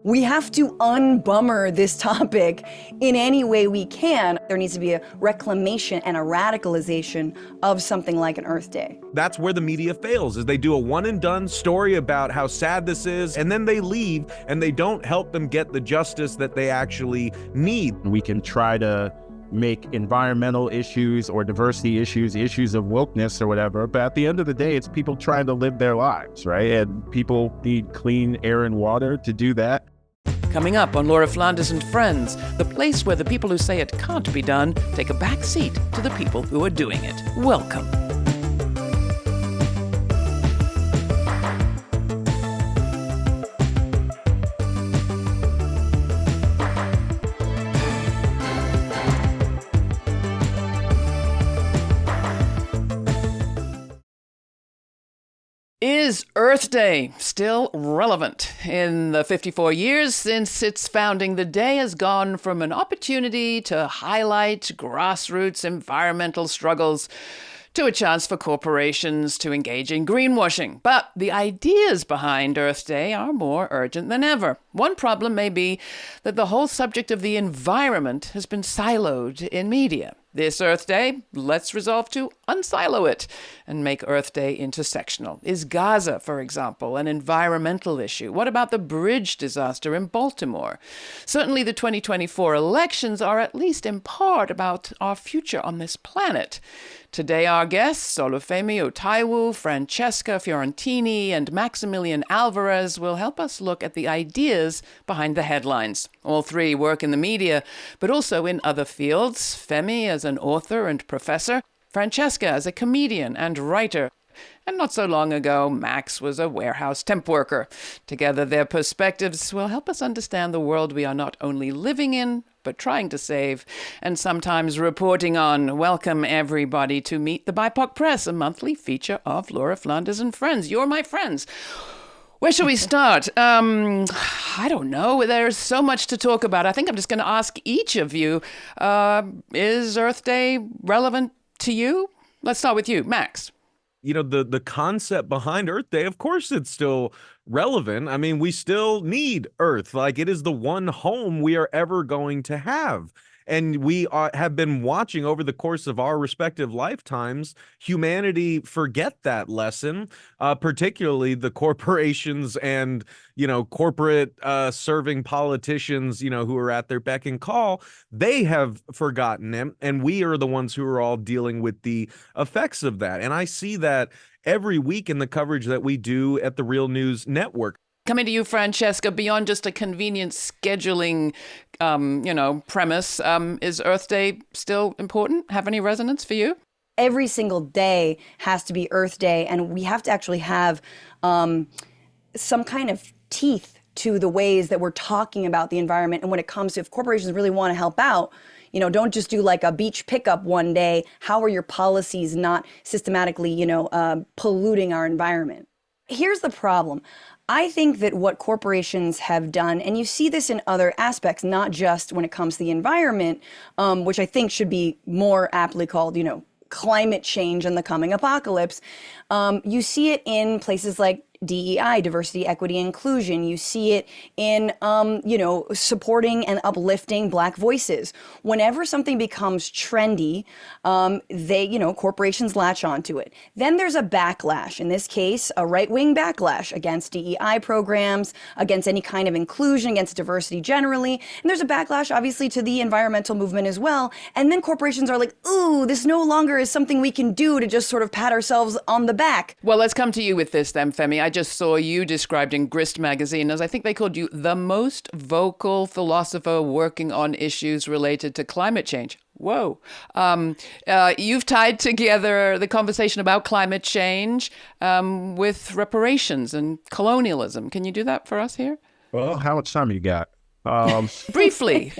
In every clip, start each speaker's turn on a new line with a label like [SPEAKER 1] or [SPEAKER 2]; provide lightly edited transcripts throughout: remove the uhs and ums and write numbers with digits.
[SPEAKER 1] We have to unbummer this topic in any way we can. There needs to be a reclamation and a radicalization of something like an Earth Day.
[SPEAKER 2] That's where the media fails, is they do a one-and-done story about how sad this is, and then they leave, and they don't help them get the justice that they actually need.
[SPEAKER 3] We can try to make environmental issues or diversity issues of wokeness or whatever, but at the end of the day, it's people trying to live their lives, right? And people need clean air and water to do that.
[SPEAKER 4] Coming up on Laura Flanders and Friends, the place where the people who say it can't be done take a back seat to the people who are doing it. Welcome. Is Earth Day still relevant? In the 54 years since its founding, the day has gone from an opportunity to highlight grassroots environmental struggles to a chance for corporations to engage in greenwashing. But the ideas behind Earth Day are more urgent than ever. One problem may be that the whole subject of the environment has been siloed in media. This Earth Day, let's resolve to unsilo it and make Earth Day intersectional. Is Gaza, for example, an environmental issue? What about the bridge disaster in Baltimore? Certainly the 2024 elections are at least in part about our future on this planet. Today our guests, Olúfẹ, Táíwò, Francesca Fiorentini, and Maximilian Alvarez will help us look at the ideas behind the headlines. All three work in the media, but also in other fields. Femi as an author and professor, Francesca as a comedian and writer. And not so long ago, Max was a warehouse temp worker. Together, their perspectives will help us understand the world we are not only living in, but trying to save, and sometimes reporting on. Welcome, everybody, to Meet the BIPOC Press, a monthly feature of Laura Flanders and Friends. You're my friends. Where shall we start? I don't know. There's so much to talk about. I think I'm just going to ask each of you, is Earth Day relevant to you? Let's start with you, Max.
[SPEAKER 2] You know, the concept behind Earth Day, of course, it's still relevant. I mean, we still need Earth. Like, it is the one home we are ever going to have. And we have been watching over the course of our respective lifetimes, humanity forget that lesson, particularly the corporations and, corporate serving politicians, who are at their beck and call. They have forgotten it. And we are the ones who are all dealing with the effects of that. And I see that every week in the coverage that we do at the Real News Network.
[SPEAKER 4] Coming to you, Francesca, beyond just a convenient scheduling, premise, is Earth Day still important? Have any resonance for you?
[SPEAKER 1] Every single day has to be Earth Day, and we have to actually have some kind of teeth to the ways that we're talking about the environment. And when it comes to, if corporations really want to help out, don't just do like a beach pickup one day. How are your policies not systematically, polluting our environment? Here's the problem. I think that what corporations have done, and you see this in other aspects, not just when it comes to the environment, which I think should be more aptly called, climate change and the coming apocalypse. You see it in places like DEI, diversity, equity, inclusion. You see it in, supporting and uplifting Black voices. Whenever something becomes trendy, corporations latch onto it. Then there's a backlash. In this case, a right-wing backlash against DEI programs, against any kind of inclusion, against diversity generally. And there's a backlash, obviously, to the environmental movement as well. And then corporations are like, ooh, this no longer is something we can do to just sort of pat ourselves on the back.
[SPEAKER 4] Well, let's come to you with this then, Femi. I just saw you described in Grist magazine as, I think they called you, the most vocal philosopher working on issues related to climate change. Whoa. You've tied together the conversation about climate change with reparations and colonialism. Can you do that for us here?
[SPEAKER 3] Well, how much time you got?
[SPEAKER 4] Briefly.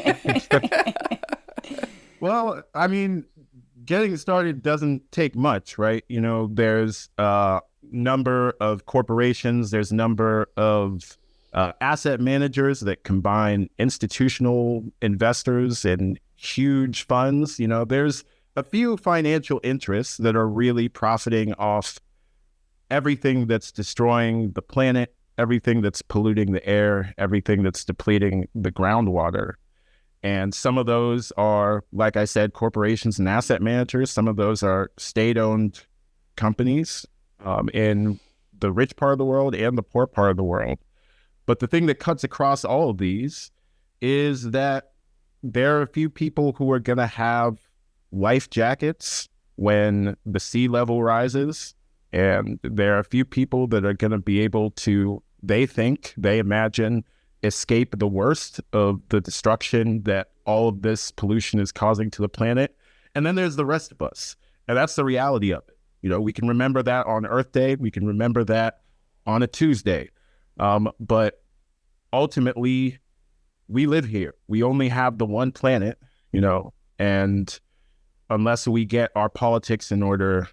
[SPEAKER 3] Well, I mean, getting started doesn't take much, right? There's number of corporations, there's number of asset managers that combine institutional investors and huge funds. There's a few financial interests that are really profiting off everything that's destroying the planet everything that's polluting the air, everything that's depleting the groundwater. And some of those are, like I said, corporations and asset managers. Some of those are state-owned companies in the rich part of the world and the poor part of the world. But the thing that cuts across all of these is that there are a few people who are going to have life jackets when the sea level rises. And there are a few people that are going to be able to, they imagine, escape the worst of the destruction that all of this pollution is causing to the planet. And then there's the rest of us. And that's the reality of it. You know, we can remember that on Earth Day. We can remember that on a Tuesday. But ultimately, we live here. We only have the one planet, you know, and unless we get our politics in order,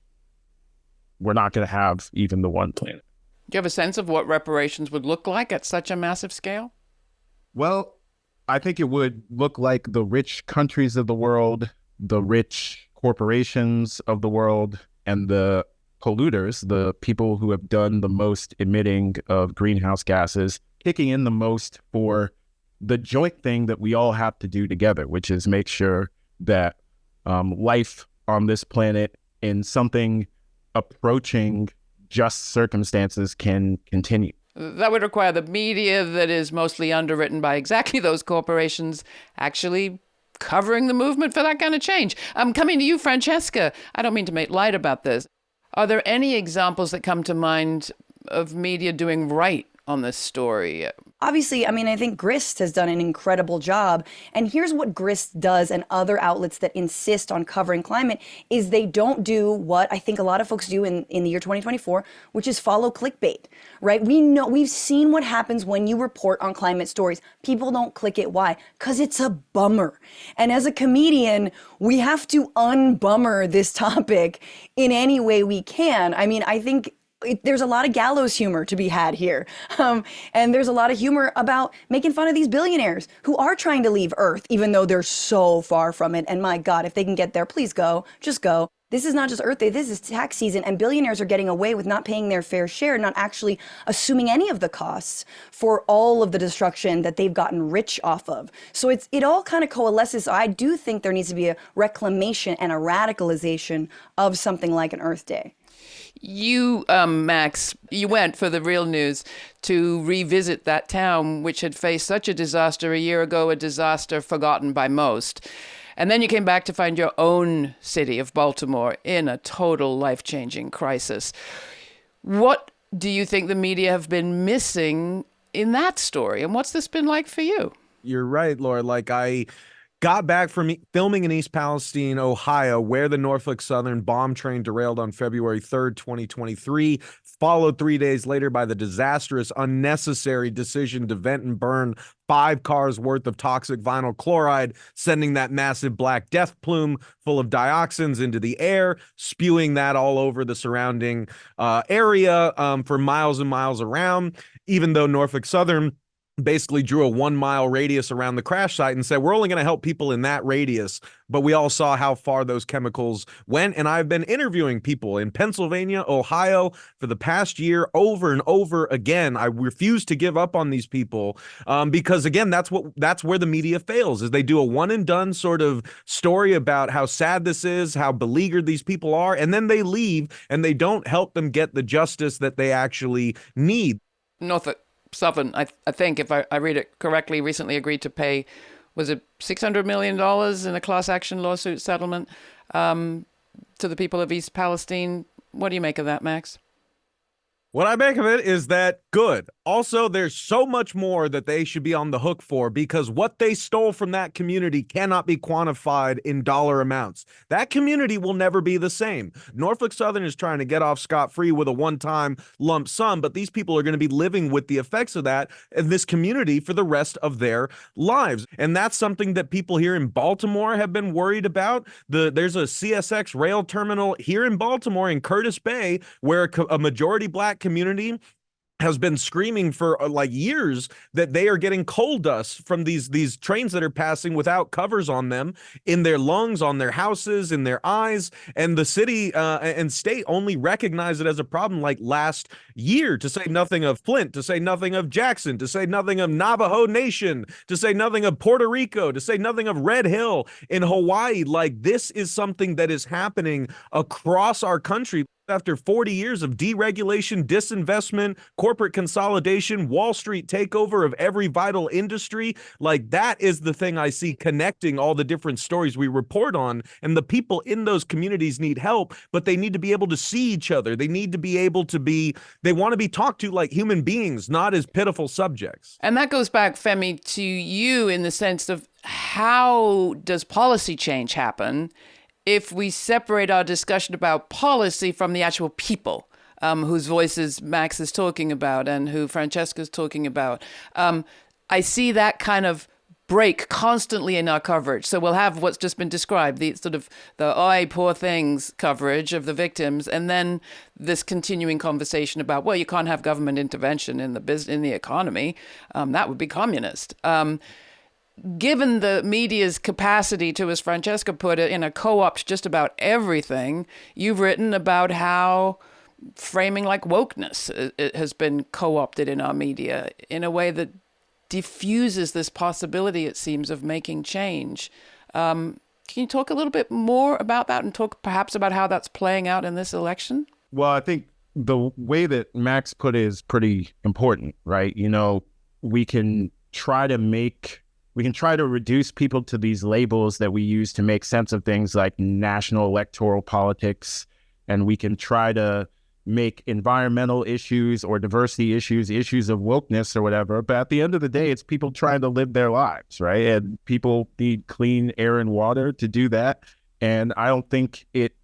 [SPEAKER 3] we're not going to have even the one planet.
[SPEAKER 4] Do you have a sense of what reparations would look like at such a massive scale?
[SPEAKER 3] Well, I think it would look like the rich countries of the world, the rich corporations of the world, and the polluters, the people who have done the most emitting of greenhouse gases, kicking in the most for the joint thing that we all have to do together, which is make sure that life on this planet in something approaching just circumstances can continue.
[SPEAKER 4] That would require the media that is mostly underwritten by exactly those corporations actually covering the movement for that kind of change. I'm coming to you, Francesca. I don't mean to make light about this. Are there any examples that come to mind of media doing right on this story?
[SPEAKER 1] Obviously, I mean, I think Grist has done an incredible job. And here's what Grist does and other outlets that insist on covering climate is they don't do what I think a lot of folks do in the year 2024, which is follow clickbait, right? We've seen what happens when you report on climate stories. People don't click it. Why? Because it's a bummer. And as a comedian, we have to unbummer this topic in any way we can. I mean, I think there's a lot of gallows humor to be had here. And there's a lot of humor about making fun of these billionaires who are trying to leave Earth, even though they're so far from it. And my God, if they can get there, please go, just go. This is not just Earth Day, this is tax season, and billionaires are getting away with not paying their fair share, not actually assuming any of the costs for all of the destruction that they've gotten rich off of. So it all kind of coalesces. I do think there needs to be a reclamation and a radicalization of something like an Earth Day.
[SPEAKER 4] You, Max, you went for the real news to revisit that town which had faced such a disaster a year ago, a disaster forgotten by most. And then you came back to find your own city of Baltimore in a total life-changing crisis. What do you think the media have been missing in that story? And what's this been like for you?
[SPEAKER 2] You're right, Laura. Like, I got back from filming in East Palestine, Ohio, where the Norfolk Southern bomb train derailed on February 3rd, 2023, followed 3 days later by the disastrous, unnecessary decision to vent and burn 5 cars worth of toxic vinyl chloride, sending that massive black death plume full of dioxins into the air, spewing that all over the surrounding area for miles and miles around, even though Norfolk Southern basically drew a 1 mile radius around the crash site and said, we're only going to help people in that radius. But we all saw how far those chemicals went. And I've been interviewing people in Pennsylvania, Ohio for the past year over and over again. I refuse to give up on these people because, again, that's where the media fails, is they do a one and done sort of story about how sad this is, how beleaguered these people are, and then they leave and they don't help them get the justice that they actually need.
[SPEAKER 4] Norfolk Southern, I think, if I read it correctly, recently agreed to pay, was it $600 million in a class action lawsuit settlement to the people of East Palestine. What do you make of that, Max?
[SPEAKER 2] What I make of it is that good. Also, there's so much more that they should be on the hook for, because what they stole from that community cannot be quantified in dollar amounts. That community will never be the same. Norfolk Southern is trying to get off scot-free with a one-time lump sum, but these people are going to be living with the effects of that in this community for the rest of their lives. And that's something that people here in Baltimore have been worried about. There's a CSX rail terminal here in Baltimore in Curtis Bay where a majority black community has been screaming for like years that they are getting coal dust from these trains that are passing without covers on them, in their lungs, on their houses, in their eyes. And the city and state only recognize it as a problem like last year, to say nothing of Flint, to say nothing of Jackson, to say nothing of Navajo Nation, to say nothing of Puerto Rico, to say nothing of Red Hill in Hawaii. Like, this is something that is happening across our country. After 40 years of deregulation, disinvestment, corporate consolidation, Wall Street takeover of every vital industry, like, that is the thing I see connecting all the different stories we report on. And the people in those communities need help, but they need to be able to see each other. They need to be able to they want to be talked to like human beings, not as pitiful subjects.
[SPEAKER 4] And that goes back, Femi, to you in the sense of how does policy change happen if we separate our discussion about policy from the actual people whose voices Max is talking about and who Francesca is talking about. I see that kind of break constantly in our coverage. So we'll have what's just been described, the sort of the "oi, poor things" coverage of the victims, and then this continuing conversation about, well, you can't have government intervention in the economy. That would be communist. Given the media's capacity to, as Francesca put it, co-opt just about everything, you've written about how framing like wokeness it has been co-opted in our media in a way that diffuses this possibility, it seems, of making change. Can you talk a little bit more about that and talk perhaps about how that's playing out in this election?
[SPEAKER 3] Well, I think the way that Max put it is pretty important, right? We can try to reduce people to these labels that we use to make sense of things like national electoral politics. And we can try to make environmental issues or diversity issues of wokeness or whatever. But at the end of the day, it's people trying to live their lives, right? And people need clean air and water to do that. And I don't think it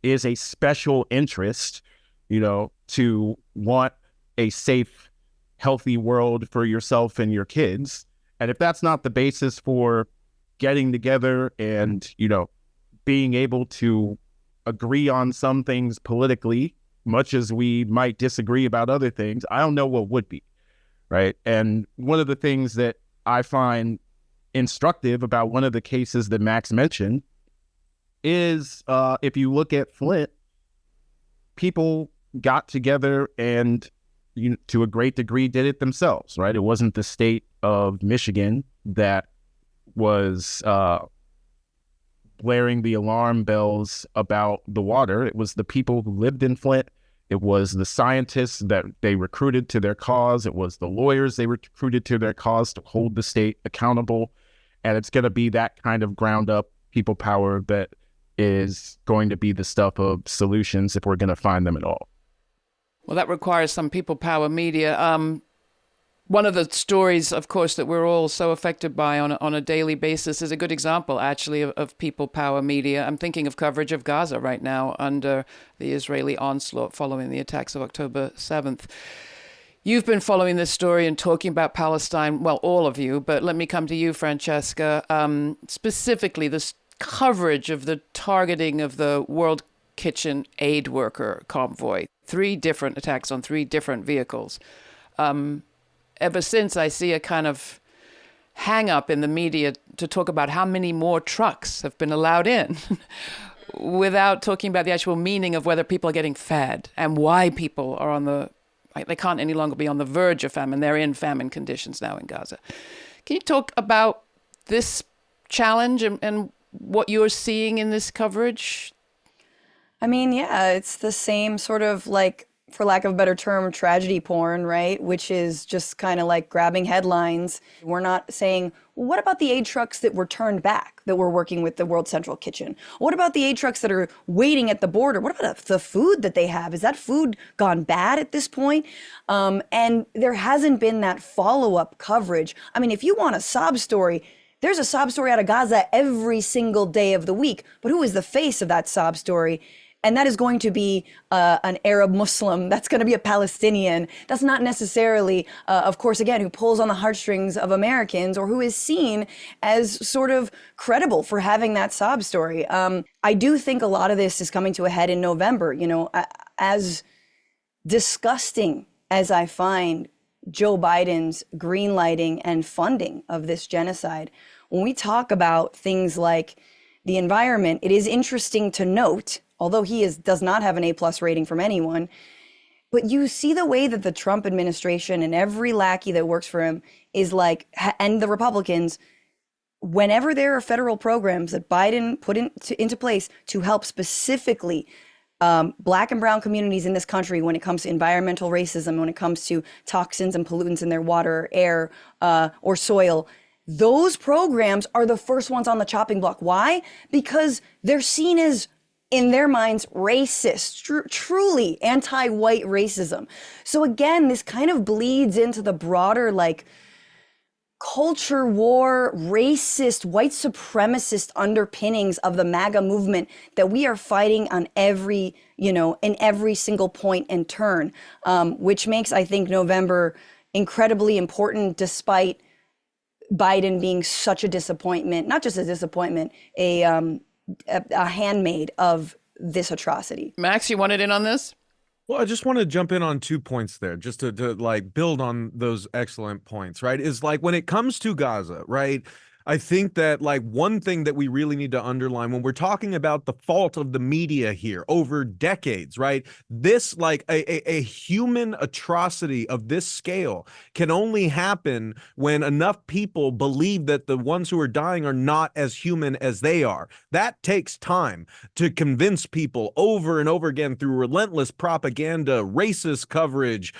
[SPEAKER 3] is a special interest, to want a safe, healthy world for yourself and your kids. And if that's not the basis for getting together and, being able to agree on some things politically, much as we might disagree about other things, I don't know what would be, right? And one of the things that I find instructive about one of the cases that Max mentioned is if you look at Flint, people got together and to a great degree did it themselves, right? It wasn't the state of Michigan that was blaring the alarm bells about the water. It was the people who lived in Flint. It was the scientists that they recruited to their cause. It was the lawyers they recruited to their cause to hold the state accountable. And it's going to be that kind of ground up people power that is going to be the stuff of solutions if we're going to find them at all.
[SPEAKER 4] Well, that requires some people power media. One of the stories, of course, that we're all so affected by on a daily basis is a good example, actually, of people power media. I'm thinking of coverage of Gaza right now under the Israeli onslaught following the attacks of October 7th. You've been following this story and talking about Palestine, well, all of you, but let me come to you, Francesca. Specifically, this coverage of the targeting of the World Kitchen aid worker convoy. 3 different attacks on 3 different vehicles. Ever since, I see a kind of hang up in the media to talk about how many more trucks have been allowed in without talking about the actual meaning of whether people are getting fed and why people are they can't any longer be on the verge of famine. They're in famine conditions now in Gaza. Can you talk about this challenge and what you're seeing in this coverage?
[SPEAKER 1] I mean, yeah, it's the same sort of like, for lack of a better term, tragedy porn, right? Which is just kind of like grabbing headlines. We're not saying, well, what about the aid trucks that were turned back that were working with the World Central Kitchen? What about the aid trucks that are waiting at the border? What about the food that they have? Is that food gone bad at this point? And there hasn't been that follow-up coverage. I mean, if you want a sob story, there's a sob story out of Gaza every single day of the week. But who is the face of that sob story? And that is going to be an Arab Muslim. That's going to be a Palestinian. That's not necessarily, of course, again, who pulls on the heartstrings of Americans or who is seen as sort of credible for having that sob story. I do think a lot of this is coming to a head in November. As disgusting as I find Joe Biden's greenlighting and funding of this genocide. When we talk about things like the environment, it is interesting to note, although he does not have an A+ rating from anyone, but you see the way that the Trump administration and every lackey that works for him is like, and the Republicans, whenever there are federal programs that Biden put into place to help specifically Black and brown communities in this country when it comes to environmental racism, when it comes to toxins and pollutants in their water, air, or soil, those programs are the first ones on the chopping block. Why? Because they're seen as, in their minds, racist, truly anti-white racism. So again, this kind of bleeds into the broader, like, culture war, racist, white supremacist underpinnings of the MAGA movement that we are fighting on every, in every single point and turn, which makes, I think, November incredibly important, despite Biden being such a disappointment, not just a disappointment, a handmaid of this atrocity.
[SPEAKER 4] Max, you wanted in on this?
[SPEAKER 2] Well, I just want to jump in on 2 points there, just to like build on those excellent points, right? Is like when it comes to Gaza, right? I think that like one thing that we really need to underline when we're talking about the fault of the media here over decades, right? This like a human atrocity of this scale can only happen when enough people believe that the ones who are dying are not as human as they are. That takes time to convince people over and over again through relentless propaganda, racist coverage,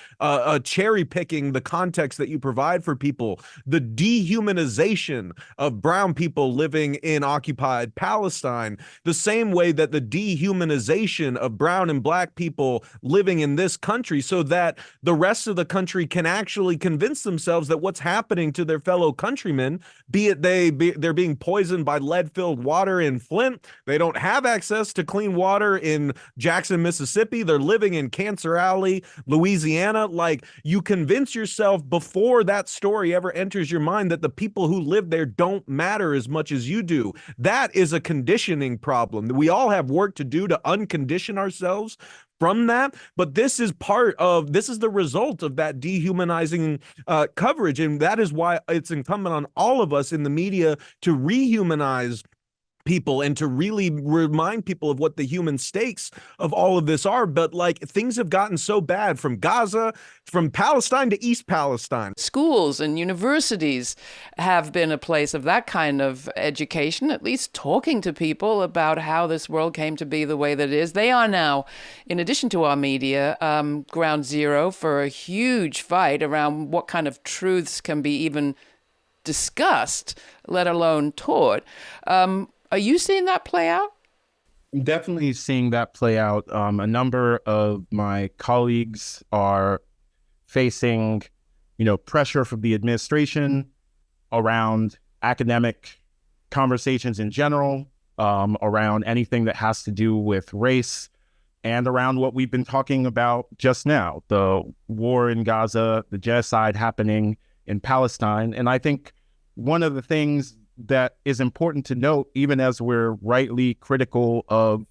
[SPEAKER 2] cherry picking the context that you provide for people, the dehumanization of brown people living in occupied Palestine, the same way that the dehumanization of brown and Black people living in this country, so that the rest of the country can actually convince themselves that what's happening to their fellow countrymen, be it they're being poisoned by lead-filled water in Flint, they don't have access to clean water in Jackson, Mississippi, they're living in Cancer Alley, Louisiana. Like, you convince yourself before that story ever enters your mind that the people who live there don't matter as much as you do. That is a conditioning problem. We all have work to do to uncondition ourselves from that, but this is the result of that dehumanizing coverage, and that is why it's incumbent on all of us in the media to rehumanize people and to really remind people of what the human stakes of all of this are. But like, things have gotten so bad from Gaza, from Palestine to East Palestine.
[SPEAKER 4] Schools and universities have been a place of that kind of education, at least talking to people about how this world came to be the way that it is. They are now, in addition to our media, ground zero for a huge fight around what kind of truths can be even discussed, let alone taught. Are you seeing that play out?
[SPEAKER 3] I'm definitely seeing that play out. A number of my colleagues are facing, pressure from the administration around academic conversations in general, around anything that has to do with race, and around what we've been talking about just now, the war in Gaza, the genocide happening in Palestine. And I think one of the things that is important to note, even as we're rightly critical of,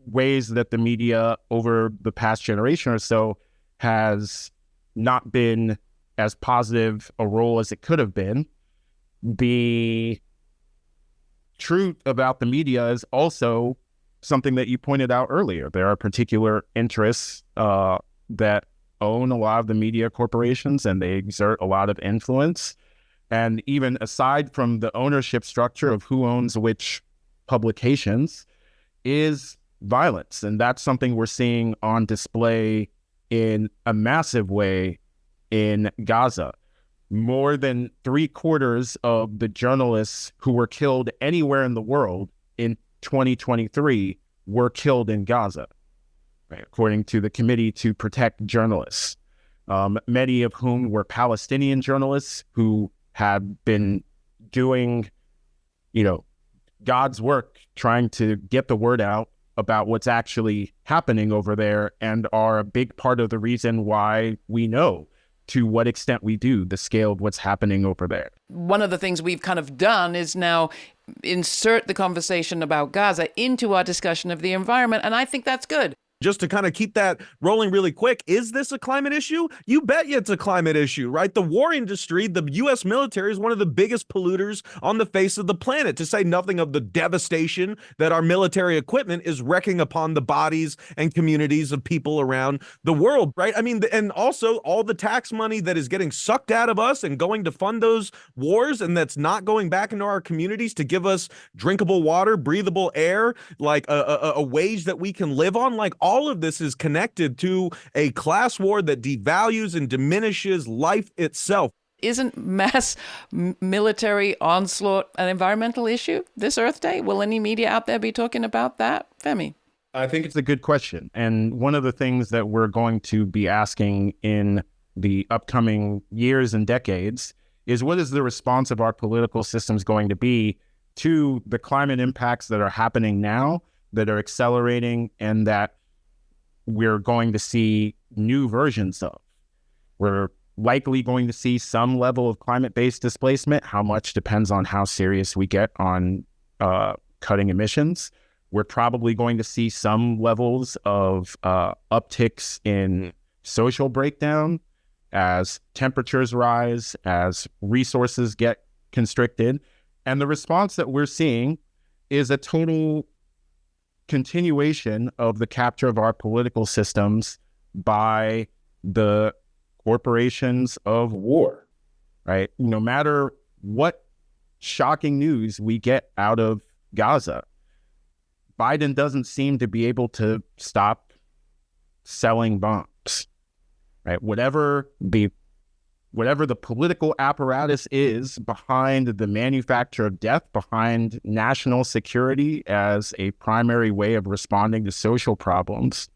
[SPEAKER 3] ways that the media over the past generation or so has not been as positive a role as it could have been, the truth about the media is also something that you pointed out earlier. There are particular interests that own a lot of the media corporations, and they exert a lot of influence. And even aside from the ownership structure of who owns which publications is violence. And that's something we're seeing on display in a massive way in Gaza. More than 3/4 of the journalists who were killed anywhere in the world in 2023 were killed in Gaza, right, according to the Committee to Protect Journalists, many of whom were Palestinian journalists who have been doing, God's work, trying to get the word out about what's actually happening over there, and are a big part of the reason why we know to what extent we do the scale of what's happening over there.
[SPEAKER 4] One of the things we've kind of done is now insert the conversation about Gaza into our discussion of the environment, and I think that's good.
[SPEAKER 2] Just to kind of keep that rolling really quick, is this a climate issue? You bet you it's a climate issue, right? The war industry, the U.S. military is one of the biggest polluters on the face of the planet, to say nothing of the devastation that our military equipment is wrecking upon the bodies and communities of people around the world, right? I mean, and also all the tax money that is getting sucked out of us and going to fund those wars, and that's not going back into our communities to give us drinkable water, breathable air, like a wage that we can live on. Like, all of this is connected to a class war that devalues and diminishes life itself.
[SPEAKER 4] Isn't mass military onslaught an environmental issue this Earth Day? Will any media out there be talking about that? Femi?
[SPEAKER 3] I think it's a good question. And one of the things that we're going to be asking in the upcoming years and decades is, what is the response of our political systems going to be to the climate impacts that are happening now, that are accelerating, and that we're going to see new versions of? We're likely going to see some level of climate-based displacement. How much depends on how serious we get on cutting emissions. We're probably going to see some levels of upticks in social breakdown as temperatures rise, as resources get constricted. And the response that we're seeing is a total continuation of the capture of our political systems by the corporations of war, right? No matter what shocking news we get out of Gaza, Biden doesn't seem to be able to stop selling bombs, right? Whatever the political apparatus is behind the manufacture of death, behind national security as a primary way of responding to social problems,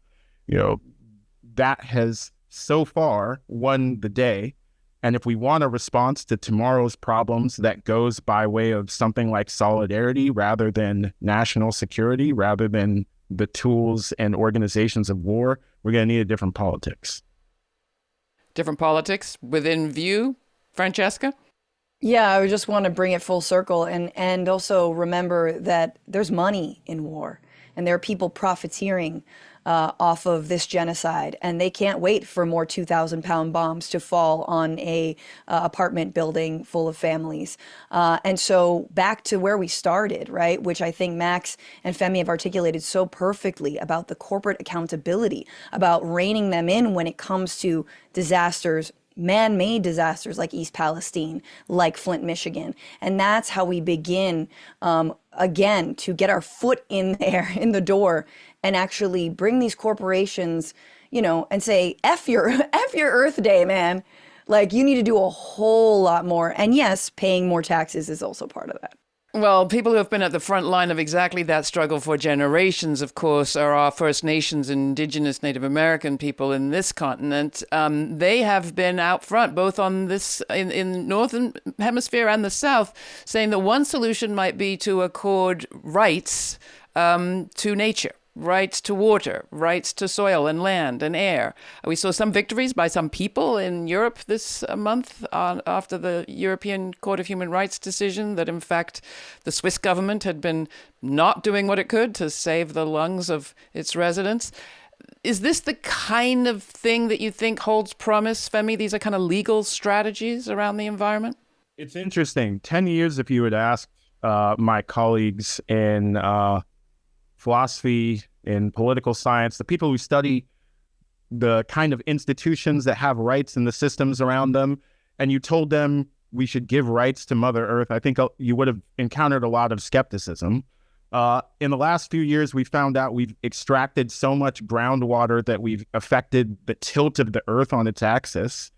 [SPEAKER 3] that has so far won the day. And if we want a response to tomorrow's problems that goes by way of something like solidarity rather than national security, rather than the tools and organizations of war, we're going to need a different politics.
[SPEAKER 4] Different politics within view, Francesca?
[SPEAKER 1] Yeah, I would just want to bring it full circle and also remember that there's money in war, and there are people profiteering off of this genocide, and they can't wait for more 2,000-pound bombs to fall on a apartment building full of families. And so back to where we started, right, which I think Max and Femi have articulated so perfectly about the corporate accountability, about reining them in when it comes to disasters, man-made disasters like East Palestine, like Flint, Michigan. And that's how we begin, again, to get our foot in there, in the door, and actually bring these corporations, and say, F your Earth Day, man. Like, you need to do a whole lot more. And yes, paying more taxes is also part of that.
[SPEAKER 4] Well, people who have been at the front line of exactly that struggle for generations, of course, are our First Nations, Indigenous, Native American people in this continent. They have been out front, both on this in Northern Hemisphere and the South, saying that one solution might be to accord rights to nature. Rights to water, rights to soil and land and air. We saw some victories by some people in Europe this month after the European Court of Human Rights decision that, in fact, the Swiss government had been not doing what it could to save the lungs of its residents. Is this the kind of thing that you think holds promise, Femi? These are kind of legal strategies around the environment?
[SPEAKER 3] It's interesting. 10 years, if you had asked my colleagues in philosophy, in political science, the people who study the kind of institutions that have rights and the systems around them, and you told them we should give rights to Mother Earth, I think you would have encountered a lot of skepticism. In the last few years, we found out we've extracted so much groundwater that we've affected the tilt of the Earth on its axis,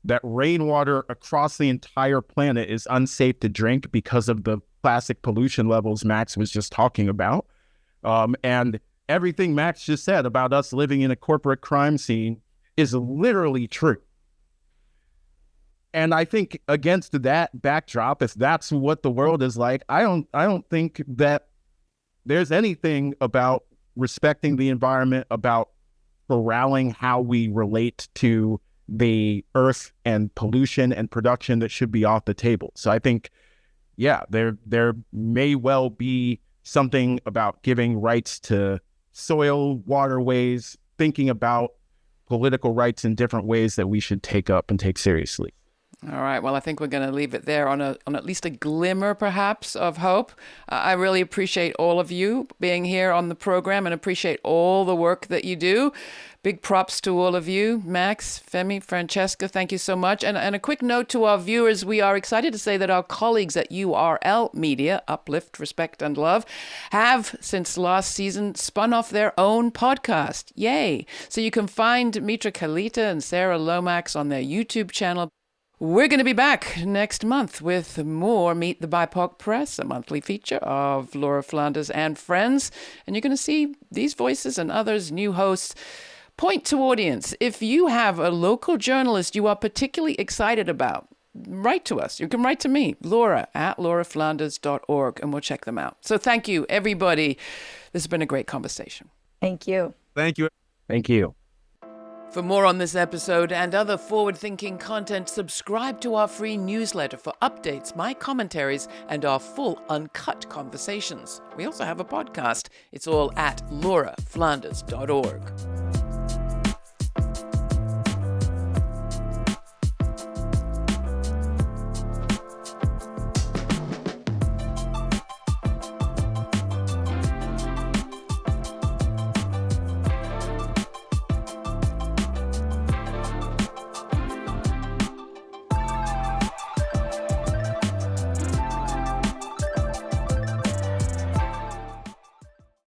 [SPEAKER 3] that rainwater across the entire planet is unsafe to drink because of the plastic pollution levels Max was just talking about. And everything Max just said about us living in a corporate crime scene is literally true. And I think against that backdrop, if that's what the world is like, I don't think that there's anything about respecting the environment, about corralling how we relate to the earth and pollution and production that should be off the table. So I think, yeah, there may well be something about giving rights to soil, waterways, thinking about political rights in different ways that we should take up and take seriously.
[SPEAKER 4] All right. Well, I think we're going to leave it there on at least a glimmer, perhaps, of hope. I really appreciate all of you being here on the program and appreciate all the work that you do. Big props to all of you. Max, Femi, Francesca, thank you so much. And a quick note to our viewers, we are excited to say that our colleagues at URL Media, Uplift, Respect and Love, have, since last season, spun off their own podcast. Yay! So you can find Mitra Kalita and Sarah Lomax on their YouTube channel. We're going to be back next month with more Meet the BIPOC Press, a monthly feature of Laura Flanders and friends. And you're going to see these voices and others, new hosts. Point to audience. If you have a local journalist you are particularly excited about, write to us. You can write to me, Laura, at lauraflanders.org, and we'll check them out. So thank you, everybody. This has been a great conversation.
[SPEAKER 1] Thank you.
[SPEAKER 2] Thank you.
[SPEAKER 3] Thank you.
[SPEAKER 4] For more on this episode and other forward-thinking content, subscribe to our free newsletter for updates, my commentaries, and our full uncut conversations. We also have a podcast. It's all at lauraflanders.org.